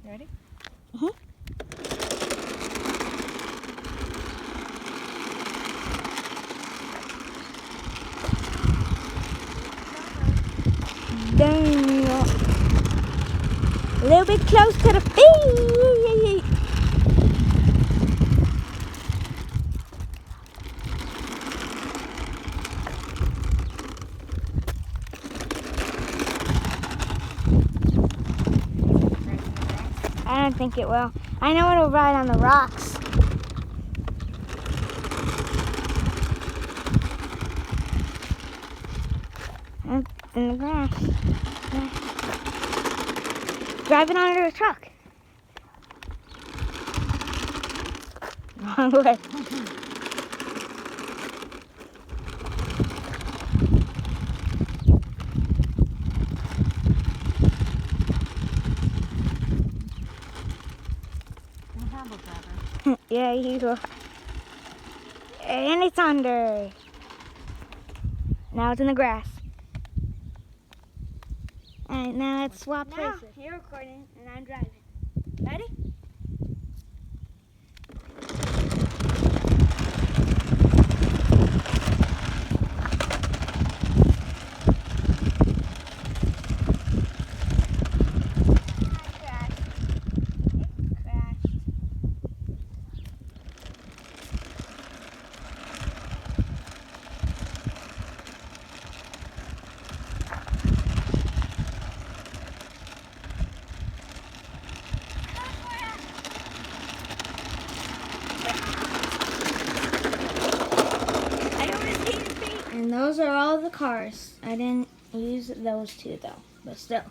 You ready? Dang. A little bit close to the feet. I don't think it will. I know it'll ride on the rocks. It's in the grass. Drive it under the truck. Wrong way. I'm a handle grabber. Yeah, you are. And it's under. Now it's in the grass. Alright, now let's swap places. You're recording and I'm driving. Ready? And those are all the cars. I didn't use those two though, but still.